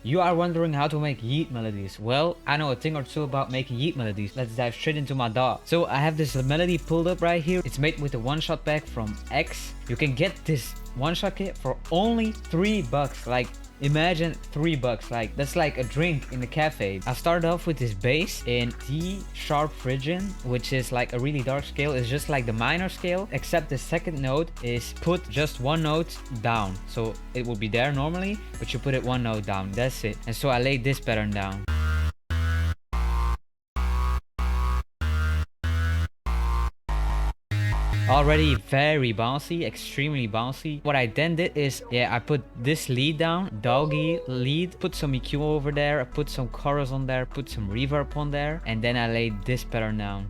You are wondering how to make YEAT melodies. Well, I know a thing or two about making YEAT melodies. Let's dive straight into my DAW. So I have this melody pulled up right here. It's made with a one-shot pack from X. You can get this one-shot kit for only $3. Like, imagine $3. Like, that's like a drink in the cafe. I started off with this bass in D sharp Phrygian, which is like a really dark scale. It's just like the minor scale, except the second note is put just one note down. So it will be there normally, but you put it one note down. That's it. And so I laid this pattern down. Already very bouncy, extremely bouncy. What I then did is, I put this lead down, doggy lead, put some EQ over there, I put some chorus on there, put some reverb on there, and then I laid this pattern down.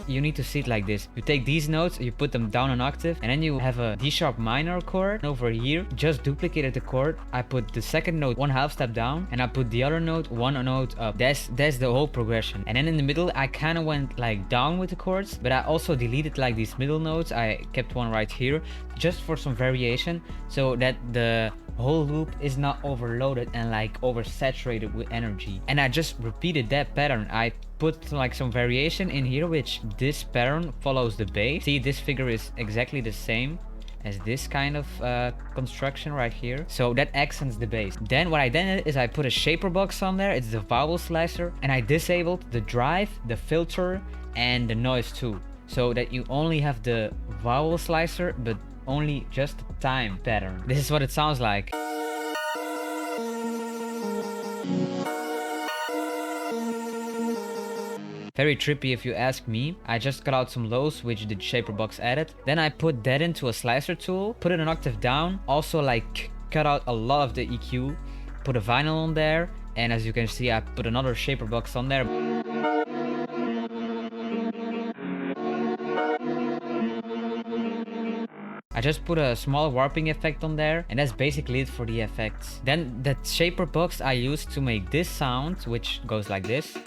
You need to see it like this. You take these notes, you put them down an octave, and then you have a D sharp minor chord. Over here, just duplicated the chord. I put the second note 1/2 step down, and I put the other note 1 note up. That's the whole progression. And then in the middle, I kind of went like down with the chords, but I also deleted like these middle notes. I kept one right here, just for some variation, so that the whole loop is not overloaded and like oversaturated with energy. And I just repeated that pattern. I put like some variation in here, which this pattern follows the bass. See, this figure is exactly the same as this kind of construction right here, so that accents the bass. Then what I then did is I put a shaper box on there. It's the vowel slicer, and I disabled the drive, the filter, and the noise too, so that you only have the vowel slicer but only just the time pattern. This is what it sounds like. Very trippy if you ask me. I just cut out some lows, which the shaper box added. Then I put that into a slicer tool, put it an octave down, also like cut out a lot of the EQ, put a vinyl on there, and as you can see, I put another shaper box on there. I just put a small warping effect on there, and that's basically it for the effects. Then that shaper box I used to make this sound, which goes like this.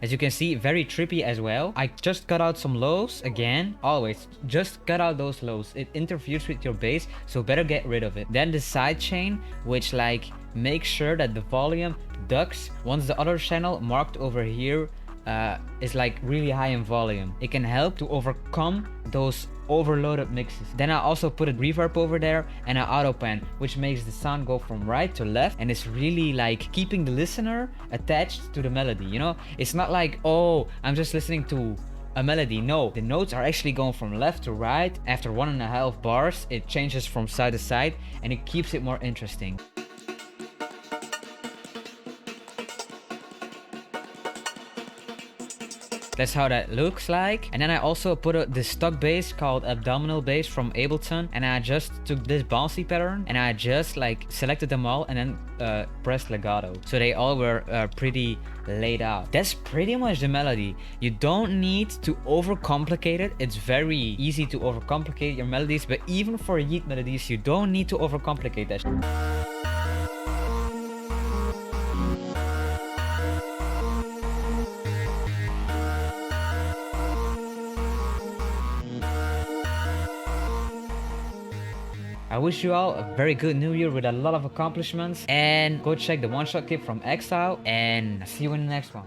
As you can see, very trippy as well. I just cut out some lows again. Always just cut out those lows. It interferes with your bass, so better get rid of it. Then the side chain, which like makes sure that the volume ducks once the other channel marked over here is like really high in volume. It can help to overcome those overloaded mixes. Then I also put a reverb over there and an auto pan, which makes the sound go from right to left, and it's really like keeping the listener attached to the melody. You know, it's not like, oh, I'm just listening to a melody. No, the notes are actually going from left to right. After 1.5 bars, it changes from side to side, and it keeps it more interesting. That's how that looks like. And then I also put this stock bass called abdominal bass from Ableton, and I just took this bouncy pattern and I just like selected them all and then pressed legato, so they all were pretty laid out. That's pretty much the melody. You don't need to overcomplicate it. It's very easy to overcomplicate your melodies, but even for YEAT melodies, you don't need to overcomplicate that. I wish you all a very good new year with a lot of accomplishments, and go check the one-shot kit from Exile, and see you in the next one.